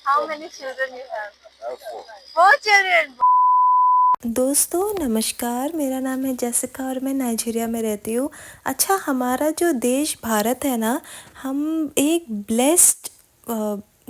How many children you have? Four children. दोस्तों नमस्कार, मेरा नाम है जेसिका और मैं नाइजीरिया में रहती हूँ। अच्छा, हमारा जो देश भारत है ना, हम एक ब्लेस्ड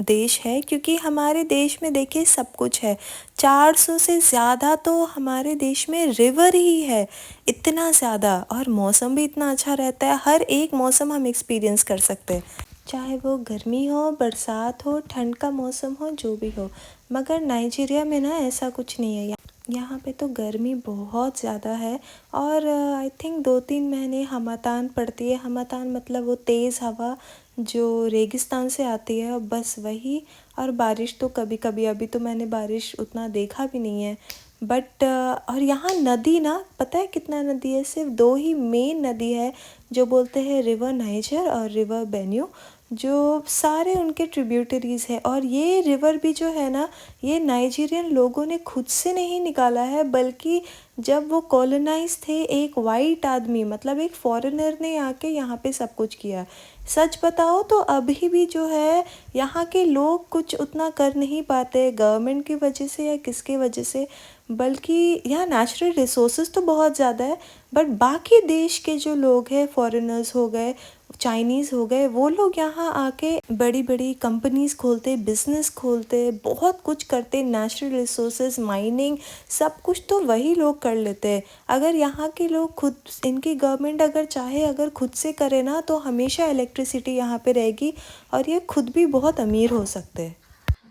देश है क्योंकि हमारे देश में देखिए सब कुछ है। 400 से ज़्यादा तो हमारे देश में रिवर ही है, इतना ज़्यादा, और मौसम भी इतना अच्छा रहता है। हर एक मौसम हम एक्सपीरियंस कर सकते हैं, चाहे वो गर्मी हो, बरसात हो, ठंड का मौसम हो, जो भी हो। मगर नाइजीरिया में ना ऐसा कुछ नहीं है। यहाँ पे तो गर्मी बहुत ज़्यादा है और आई थिंक 2-3 महीने हमातान पड़ती है। हमातान मतलब वो तेज़ हवा जो रेगिस्तान से आती है, और बस वही। और बारिश तो कभी कभी, अभी तो मैंने बारिश उतना देखा भी नहीं है। बट और यहाँ नदी ना, पता है कितना नदी है? सिर्फ 2 ही मेन नदी है, जो बोलते हैं रिवर नाइजर और रिवर बेन्यू, जो सारे उनके ट्रिब्यूटरीज़ है। और ये रिवर भी जो है ना, ये नाइजीरियन लोगों ने खुद से नहीं निकाला है, बल्कि जब वो कॉलोनाइज थे, एक वाइट आदमी मतलब एक फॉरेनर ने आके यहाँ पे सब कुछ किया। सच बताओ तो अभी भी जो है यहाँ के लोग कुछ उतना कर नहीं पाते, गवर्नमेंट की वजह से या किसके वजह से। बल्कि यहाँ नेचुरल रिसोर्सेज तो बहुत ज़्यादा है, बट बाकी देश के जो लोग हैं, फॉरेनर्स हो गए, चाइनीज़ हो गए, वो लोग यहाँ आके बड़ी बड़ी कंपनीज खोलते, बिजनेस खोलते, बहुत कुछ करते। नेचुरल रिसोर्सेज, माइनिंग, सब कुछ तो वही लोग कर लेते हैं। अगर यहाँ के लोग खुद, इनकी गवर्नमेंट अगर चाहे, अगर खुद से करे ना, तो हमेशा इलेक्ट्रिसिटी यहाँ पे रहेगी और ये खुद भी बहुत अमीर हो सकते हैं।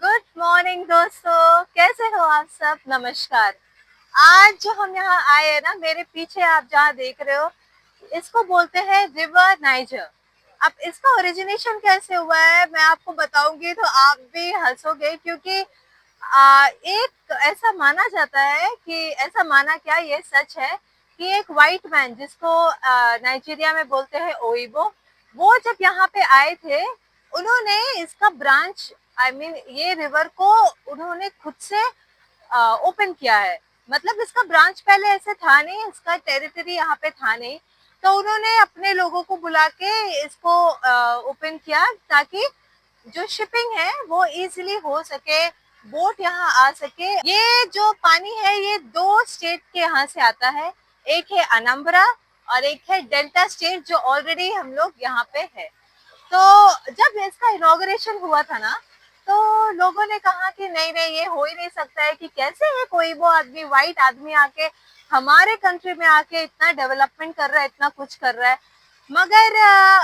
गुड मॉर्निंग दोस्तों, कैसे हो आप सब? नमस्कार। आज जो हम यहाँ आए हैं ना, मेरे पीछे आप जहाँ देख रहे हो, इसको बोलते हैं रिवर नाइजर। अब इसका ओरिजिनेशन कैसे हुआ है मैं आपको बताऊंगी तो आप भी हंसोगे, क्योंकि एक ऐसा माना जाता है कि, ऐसा माना क्या, ये सच है कि एक वाइट मैन जिसको नाइजीरिया में बोलते हैं ओइबो, वो जब यहाँ पे आए थे, उन्होंने इसका ब्रांच, ये रिवर को उन्होंने खुद से ओपन किया है। मतलब इसका ब्रांच पहले ऐसे था नहीं, इसका टेरिटरी यहाँ पे था नहीं, तो उन्होंने अपने लोगों को बुला के इसको ओपन किया, ताकि जो शिपिंग है वो इजीली हो सके, बोट यहाँ आ सके। ये जो पानी है, ये 2 स्टेट के यहाँ से आता है, एक है अनम्बरा और एक है डेल्टा स्टेट, जो ऑलरेडी हम लोग यहाँ पे है। तो जब इसका इनॉग्रेशन हुआ था ना, तो लोगों ने कहा कि नहीं नहीं, ये हो ही नहीं सकता है कि कैसे है कोई वो आदमी, वाइट आदमी आके हमारे कंट्री में आके इतना डेवलपमेंट कर रहा है, इतना कुछ कर रहा है। मगर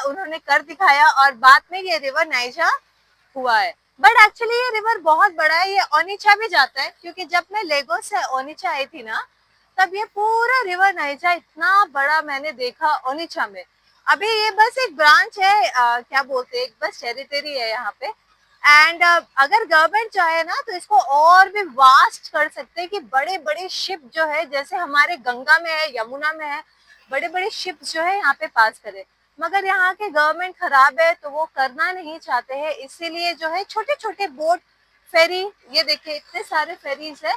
उन्होंने कर दिखाया और बाद में ये रिवर नाइजा हुआ है। बट एक्चुअली ये रिवर बहुत बड़ा है, ये ओनिचा भी जाता है, क्योंकि जब मैं लेगोस से ओनिचा आई थी ना, तब ये पूरा रिवर नाइजा इतना बड़ा मैंने देखा ओनिचा में। अभी ये बस एक ब्रांच है, क्या बोलते हैं, एक बस टेरिटरी है यहाँ पे। एंड अगर गवर्नमेंट चाहे ना, तो इसको और भी वास्ट कर सकते हैं कि बड़े बड़े शिप जो है, जैसे हमारे गंगा में है, यमुना में है, बड़े बड़े शिप जो है यहाँ पे पास करे। मगर यहाँ के गवर्नमेंट खराब है, तो वो करना नहीं चाहते हैं, इसीलिए जो है छोटे छोटे बोट, फेरी, ये देखिए इतने सारे फेरीज है,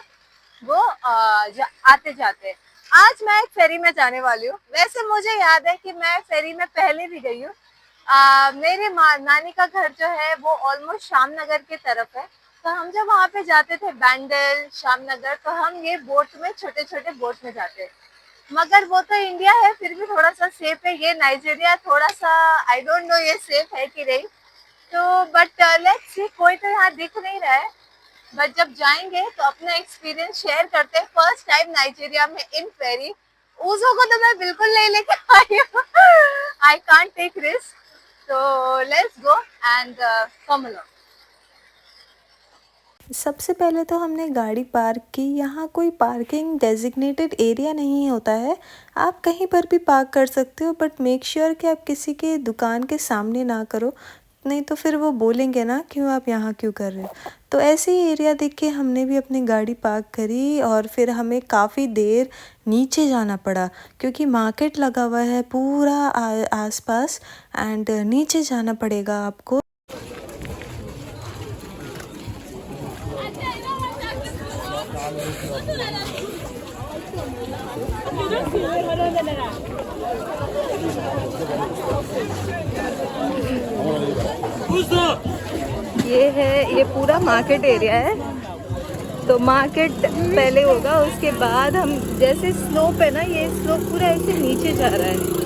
वो आते जाते हैं। आज मैं एक फेरी में जाने वाली हूँ। वैसे मुझे याद है कि मैं फेरी में पहले भी गई हूँ। मेरे नानी का घर जो है वो ऑलमोस्ट श्यामनगर की तरफ है, तो हम जब वहाँ पे जाते थे, बैंडल, श्यामनगर, तो हम ये बोट में, छोटे छोटे बोट में जाते। मगर वो तो इंडिया है, फिर भी थोड़ा सा सेफ है। ये नाइजीरिया थोड़ा सा, आई डोंट नो ये सेफ है कि नहीं। तो बट लेट्स सी, कोई तो यहाँ दिख नहीं रहा है, बट जब जाएंगे तो अपना एक्सपीरियंस शेयर करते हैं। फर्स्ट टाइम नाइजीरिया में इन फेरी। ऊज़ो को तो मैं बिल्कुल नहीं लेके आई हूँ, आई कांट टेक रिस्क। तो let's go and come along. सबसे पहले तो हमने गाड़ी पार्क की। यहाँ कोई पार्किंग डेजिग्नेटेड एरिया नहीं होता है, आप कहीं पर भी पार्क कर सकते हो, बट मेक श्योर कि आप किसी के दुकान के सामने ना करो, नहीं तो फिर वो बोलेंगे ना क्यों आप यहाँ क्यों कर रहे हो। तो ऐसे ही एरिया देख के हमने भी अपनी गाड़ी पार्क करी, और फिर हमें काफ़ी देर नीचे जाना पड़ा क्योंकि मार्केट लगा हुआ है पूरा आसपास, एंड नीचे जाना पड़ेगा आपको। ये है, ये पूरा मार्केट एरिया है। तो मार्केट पहले होगा, उसके बाद हम, जैसे स्लोप है ना, ये स्लोप पूरा ऐसे नीचे जा रहा है।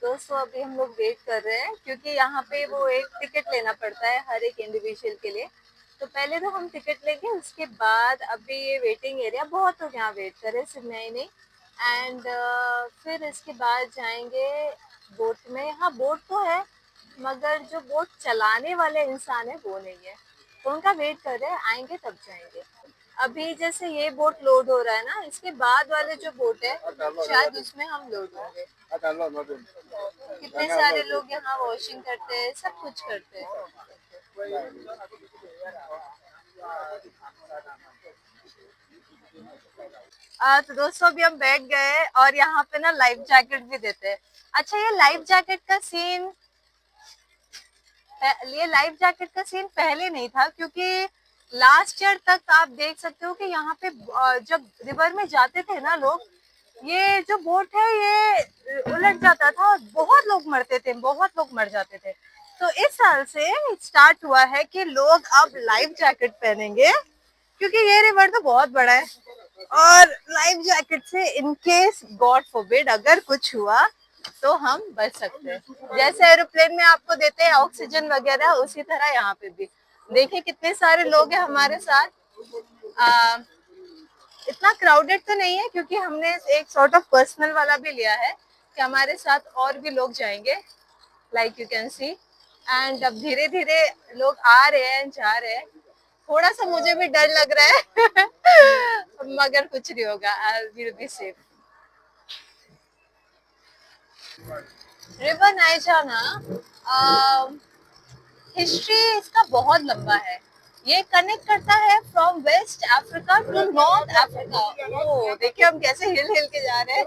दोस्तों अभी हम लोग वेट कर रहे हैं, क्योंकि यहाँ पे वो एक टिकट लेना पड़ता है हर एक इंडिविजुअल के लिए। तो पहले तो हम टिकट लेंगे, उसके बाद अभी ये वेटिंग एरिया, बहुत लोग यहाँ वेट कर रहे हैं, सिर्फ मैं ही नहीं। एंड फिर इसके बाद जाएंगे बोट में। हाँ, बोट तो है, मगर जो बोट चलाने वाले इंसान है वो नहीं है, तो उनका वेट कर रहे हैं, आएंगे तब जाएंगे। अभी जैसे ये बोट लोड हो रहा है ना, इसके बाद वाले जो बोट है शायद उसमें हम लोड होंगे। कितने सारे लोग यहाँ वॉशिंग करते हैं, सब कुछ करते हैं। तो दोस्तों अभी हम बैठ गए, और यहाँ पे ना लाइफ जैकेट भी देते हैं। अच्छा, ये लाइफ जैकेट का सीन पहले नहीं था, क्योंकि लास्ट ईयर तक आप देख सकते हो कि यहाँ पे जब रिवर में जाते थे ना लोग, ये जो बोट है ये उलट जाता था और बहुत लोग मरते थे, बहुत लोग मर जाते थे। तो इस साल से स्टार्ट हुआ है कि लोग अब लाइफ जैकेट पहनेंगे, क्योंकि ये रिवर तो बहुत बड़ा है, और लाइफ जैकेट से इन केस गॉड फॉरबिड अगर कुछ हुआ तो हम बच सकते हैं। जैसे एरोप्लेन में आपको देते हैं ऑक्सीजन वगैरह, उसी तरह यहाँ पे भी। देखिए कितने सारे लोग हैं हमारे साथ। आ, इतना क्राउडेड तो नहीं है, क्योंकि हमने एक सॉर्ट ऑफ पर्सनल वाला भी लिया है कि हमारे साथ और भी लोग जाएंगे, like you can see. And अब धीरे धीरे लोग आ रहे हैं, जा रहे हैं। थोड़ा सा मुझे भी डर लग रहा है मगर कुछ नहीं होगा, I will be safe. River Niger ना, हिस्ट्री इसका बहुत लंबा है। ये कनेक्ट करता है from West Africa to North Africa. ओ देखिए हम कैसे हिल हिल के जा रहे हैं।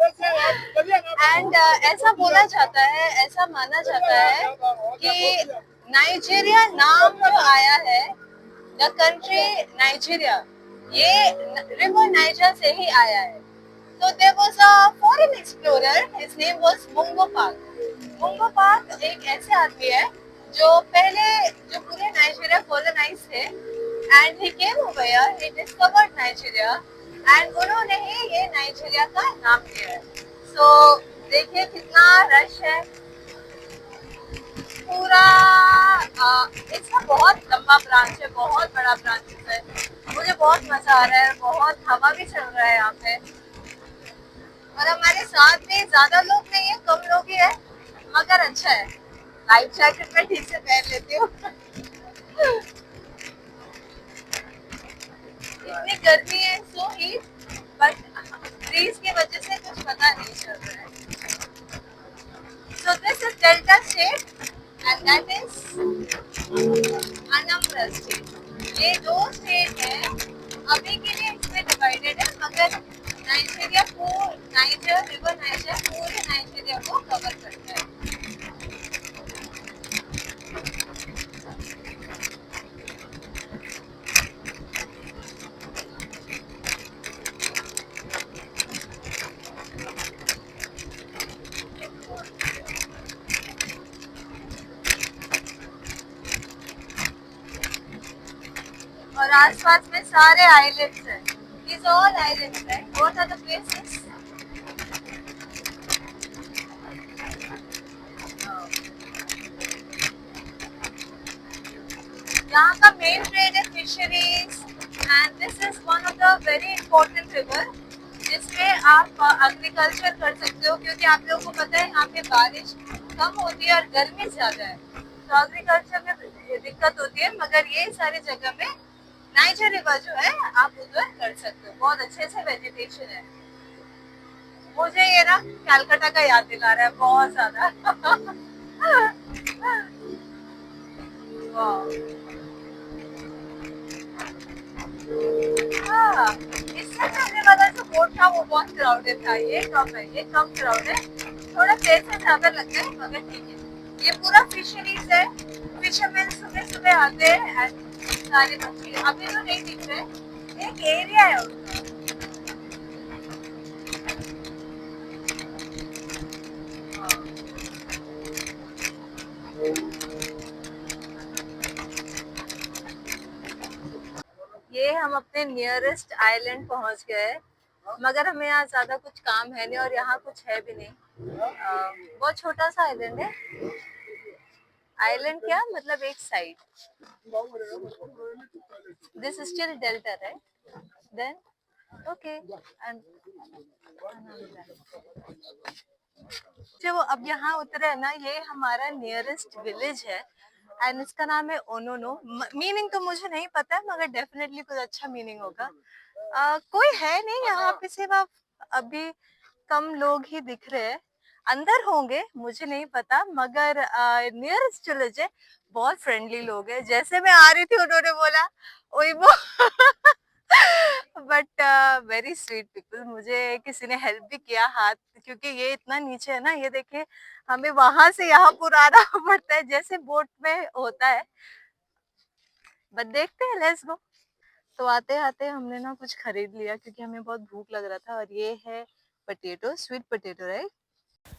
एंड ऐसा बोला जाता है, ऐसा माना जाता है कि नाइजीरिया नाम जो आया है, द कंट्री नाइजीरिया, ये रिवर नाइजर से ही आया है। So there was a foreign explorer, his name was Mungo Park. Mungo Park एक ऐसे आदमी है जो पहले, जो पूरे नाइजीरिया कॉलोनाइज थे, and he came over here, he discovered Nigeria, and उन्होंने ही ये नाइजीरिया का नाम दिया है। So देखिए कितना रश है पूरा। इसका बहुत लंबा ब्रांच है, बहुत बड़ा ब्रांच है। मुझे बहुत मजा आ रहा है, बहुत हवा भी चल रहा है यहाँ पे, और हमारे साथ में ज्यादा लोग नहीं है, कम लोग ही है, मगर अच्छा है। लाइफ जैकेट में ठीक से पहन लेती हूँ इतनी गर्मी है, सो हीट, बट ब्रीज की वजह से कुछ पता नहीं चल रहा है। So this is Delta State and that is Anambra State. ये दो स्टेट है, अभी के लिए इसमें डिवाइडेड है, मगर नाइजीरिया को, नाइजर रिवर नाइजर पूरे नाइजीरिया को कवर करता है। और आसपास में सारे आइलैंड्स हैं। These all islands, right? What are the places? यहाँ का मेन ट्रेड है fisheries, and this is one of the very important river जिसमें आप एग्रीकल्चर कर सकते हो, क्योंकि आप लोगों को पता है यहाँ पे बारिश कम होती है और गर्मी ज्यादा है, तो एग्रीकल्चर में दिक्कत होती है। मगर ये सारी जगह में नाइजर रिवर जो है आप उधर कर सकते हो, बहुत अच्छे से वेजिटेशन है। मुझे ये ना कैलकाटा का याद दिला रहा है बहुत ज्यादा हाँ, इससे पहले वाला जो बोट था वो बहुत क्राउडेड था, ये कम है, ये कम क्राउड है। थोड़ा पैसे ज्यादा लग गए मगर ठीक है। ये पूरा फिशरीज है, फिशरमैन सुबह सुबह आते हैं and सारे मछली अभी तो नहीं दिख रहे, एक एरिया है उसका। ये हम अपने नियरेस्ट आइलैंड पहुंच गए, मगर हमें यहाँ ज्यादा कुछ काम है नहीं और यहाँ कुछ है भी नहीं। बहुत छोटा सा आइलैंड है। आइलैंड क्या मतलब एक side, this still delta right, then okay and जो अब यहाँ उतरे ना, ये हमारा नियरेस्ट विलेज है एंड इसका नाम है ओनोनो। मीनिंग तो मुझे नहीं पता मगर डेफिनेटली कुछ अच्छा मीनिंग होगा। कोई है नहीं यहाँ पे, सिर्फ अभी कम लोग ही दिख रहे हैं, अंदर होंगे मुझे नहीं पता, मगर नियरेस्ट विलेज है। बहुत फ्रेंडली लोग हैं, जैसे मैं आ रही थी उन्होंने बोला ओइबो बट वेरी स्वीट पीपल। मुझे किसी ने हेल्प भी किया हाथ, क्योंकि ये इतना नीचे है ना, ये देखिए हमें वहां से यहाँ पर आना पड़ता है जैसे बोट में होता है, बट देखते हैं, लेट्स गो। तो आते आते हमने ना कुछ खरीद लिया क्योंकि हमें बहुत भूख लग रहा था, और ये है potato, sweet potato right.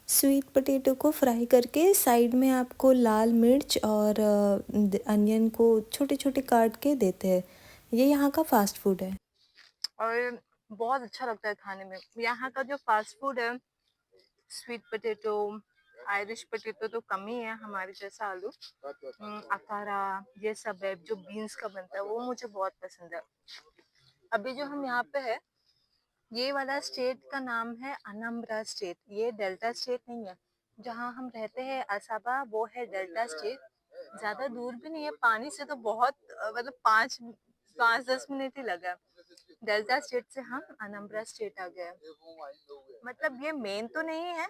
Sweet potato को फ्राई करके साइड में आपको लाल मिर्च और अनियन को छोटे छोटे काट के देते हैं। ये यहाँ का फास्ट फूड है। और बहुत अच्छा लगता है खाने में। यहाँ का जो फास्ट फूड है, स्वीट पोटैटो, आयरिश पोटैटो तो कम ही है, हमारे जैसा आलू, अकारा, ये सब है जो बीन्स का बनता है, वो मुझे बहुत पसंद है। अभी जो हम यहाँ पे है, ये वाला स्टेट का नाम है अनम्ब्रा स्टेट। ये डेल्टा स्टेट नहीं है, जहाँ हम रहते हैं असाबा वो है डेल्टा स्टेट। ज्यादा दूर भी नहीं है, पानी से तो बहुत मतलब 5-10 मिनट ही लगा। डेल्टा स्टेट से हम अनम्ब्रा स्टेट आ गए। मतलब ये मेन तो नहीं है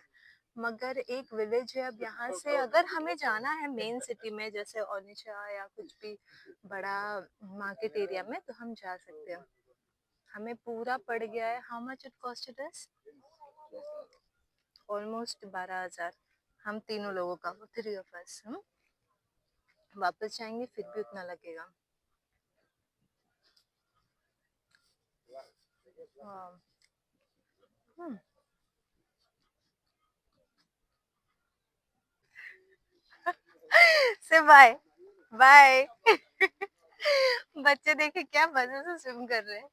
मगर एक विलेज है। अब यहाँ से अगर हमें जाना है मेन सिटी में जैसे ओनिशा या कुछ भी बड़ा मार्केट एरिया में, तो हम जा सकते हैं। हमें पूरा पड़ गया है, how much it costed us, almost 12,000। हम तीनों लोगों का, 3 ऑफ अस। वापस जाएंगे फिर भी उतना लगेगा। से बाय बाय बच्चे देखे क्या मजे से स्विम कर रहे हैं।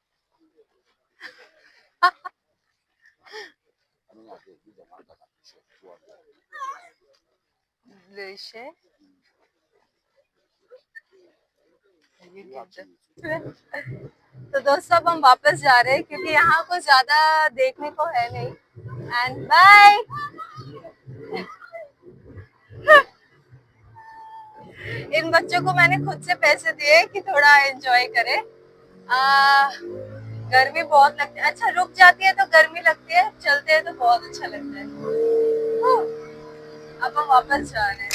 दृश्य तो दोस्तों अब हम वापस जा रहे हैं क्योंकि यहाँ कुछ ज्यादा देखने को है नहीं। And bye. इन बच्चों को मैंने खुद से पैसे दिए कि थोड़ा एंजॉय करें। गर्मी बहुत लगती है, अच्छा रुक जाती है तो गर्मी लगती है, चलते हैं तो बहुत अच्छा लगता है। अब हम वापस जा रहे हैं।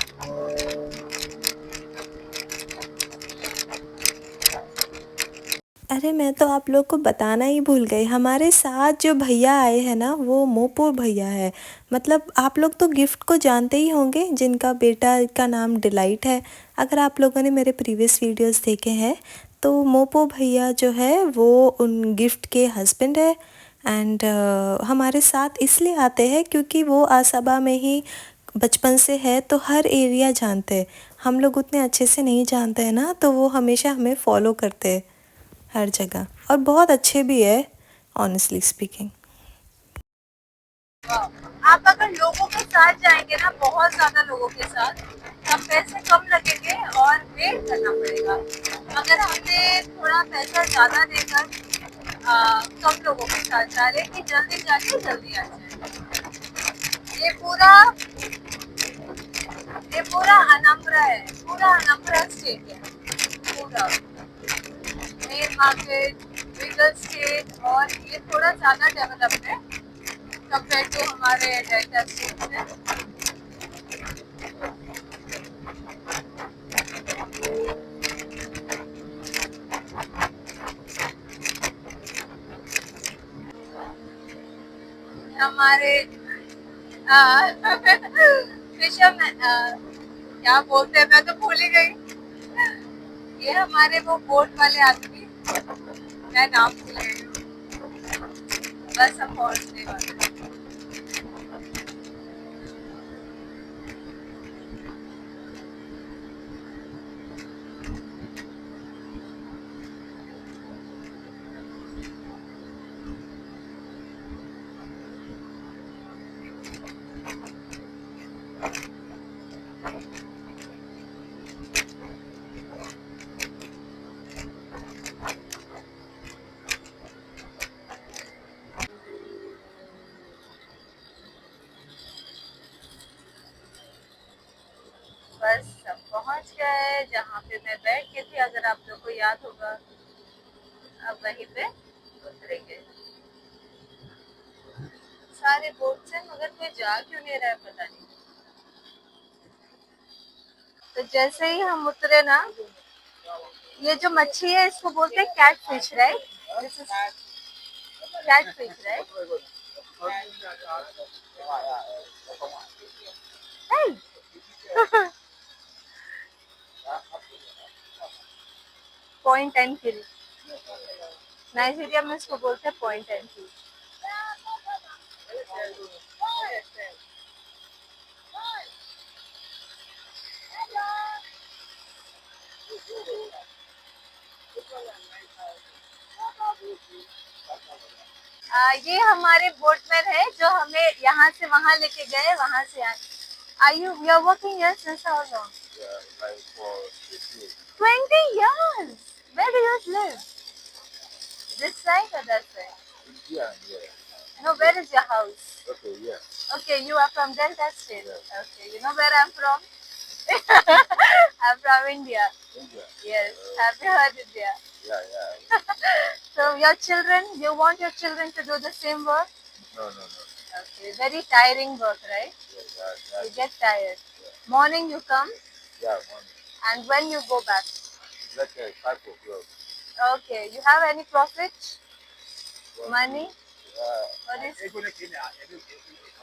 अरे मैं तो आप लोग को बताना ही भूल गई, हमारे साथ जो भैया आए हैं ना वो मोपो भैया है। मतलब आप लोग तो गिफ्ट को जानते ही होंगे, जिनका बेटा का नाम डिलाइट है। अगर आप लोगों ने मेरे प्रीवियस वीडियोस देखे हैं तो मोपो भैया जो है वो उन गिफ्ट के हस्बैंड है। एंड हमारे साथ इसलिए आते हैं क्योंकि वो आसाबा में ही बचपन से है, तो हर एरिया जानते हैं। हम लोग उतने अच्छे से नहीं जानते हैं ना, तो वो हमेशा हमें फॉलो करते हैं हर जगह, और बहुत अच्छे भी है ऑनेस्टली स्पीकिंग। आप अगर लोगों के साथ जाएंगे ना, बहुत ज्यादा लोगों के साथ, तब पैसे कम लगेंगे और वेट करना पड़ेगा। अगर हमने थोड़ा पैसा ज्यादा देकर कम लोगों के साथ जा रहे कि जल्दी जाके जल्दी आ जाए। ये पूरा अनम्रा है, पूरा अनम्रा स्टेट है, पूरा मेन मार्केट, बिगर स्टेट, और ये थोड़ा ज्यादा डेवलप्ड है कंपेयर टू हमारे डेल्टा स्टेट में। हमारे फिशरमैन, क्या बोलते हैं, मैं तो भूल ही गई। ये हमारे वो बोट वाले आदमी, मैं नाम भूल गई हूँ। बस हम पहुंचने वाले हैं। बस हम पहुंच गए जहाँ पे मैं बैठ के थी, अगर आप लोग को याद होगा। अब वहीं पे उतरेंगे। सारे बोट से, मगर कोई जा क्यों नहीं रहा है पता नहीं। तो जैसे ही हम उतरे ना, ये जो मच्छी है इसको बोलते हैं cat fish, right? This is cat fish, right? Point and kill, Nigeria में इसको बोलते हैं पॉइंट एंड किल। ये हमारे बोटमैन है जो हमें यहाँ से वहाँ लेके गए, वहाँ से आए। Are you working here since how long? Yeah, like for 20 years. Where do you live? This side or that side? yeah, yeah. No, where is your house? Okay, yeah, Okay, you are from Delta State. yeah. Okay, you know where I'm from? I'm from India. India. Yes, have you heard India? Yeah, yeah. So your children, you want your children to do the same work? No, no, no. Okay, very tiring work, right? Yeah, yeah, You yeah. get tired. Morning you come, Yeah, money. and when you go back. Like 5 o'clock. Okay, you have any profit? Money? Yeah. What is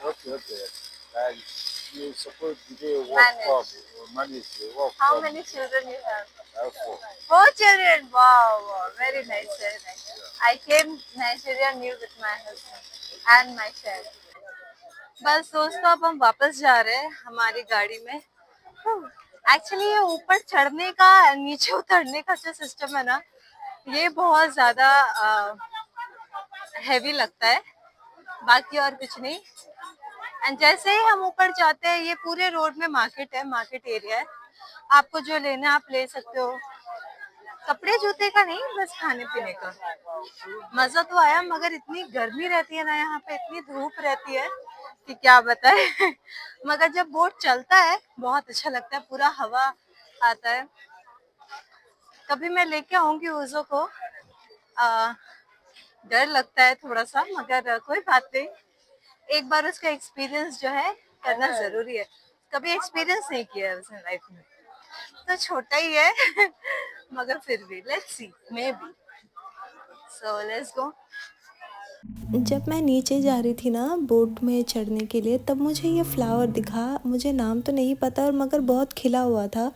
Okay, okay. Like you supposed to do work Manage. for manage the work. How from- many children you have? I have 4. 4 children. Wow, wow, very nice, very nice. I came Nigeria new with my husband and my child. बस दोस्तों, अब हम वापस जा रहे हैं हमारी गाड़ी में। एक्चुअली ये ऊपर चढ़ने का नीचे उतरने का जो सिस्टम है ना, ये बहुत ज्यादा हैवी लगता है, बाकी और कुछ नहीं। एंड जैसे ही हम ऊपर जाते हैं, ये पूरे रोड में मार्केट है, मार्केट एरिया है। आपको जो लेना है आप ले सकते हो। कपड़े जूते का नहीं, बस खाने पीने का। मजा तो आया, मगर इतनी गर्मी रहती है ना यहाँ पे, इतनी धूप रहती है कि क्या बताए। मगर जब बोट चलता है बहुत अच्छा लगता है, पूरा हवा आता है। कभी मैं लेके आऊंगी उज़ो को। डर लगता है थोड़ा सा, मगर कोई बात नहीं, एक बार उसका एक्सपीरियंस जो है करना जरूरी है। कभी एक्सपीरियंस नहीं किया है उसने लाइफ में, तो छोटा ही है। मगर फिर भी let's see, may be. So let's go. जब मैं नीचे जा रही थी ना बोट में चढ़ने के लिए, तब मुझे ये फ्लावर दिखा। मुझे नाम तो नहीं पता, और मगर बहुत खिला हुआ था,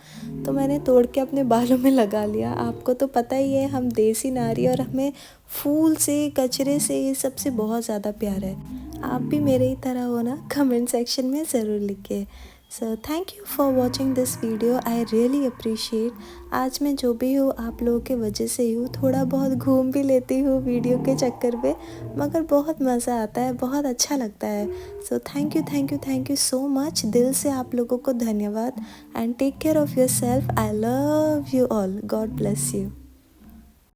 तो मैंने तोड़ के अपने बालों में लगा लिया। आपको तो पता ही है, हम देसी नारी, और हमें फूल से, कचरे से, ये सब से बहुत ज़्यादा प्यार है। आप भी मेरे ही तरह हो ना? कमेंट सेक्शन में ज़रूर लिखिए। सो thank you for watching this video, I really appreciate. आज मैं जो भी हूँ आप लोगों के वजह से ही हूँ। थोड़ा बहुत घूम भी लेती हूँ वीडियो के चक्कर में, मगर बहुत मज़ा आता है, बहुत अच्छा लगता है। So thank you so much. दिल से आप लोगों को धन्यवाद। And take care of yourself. I love you all. God bless you.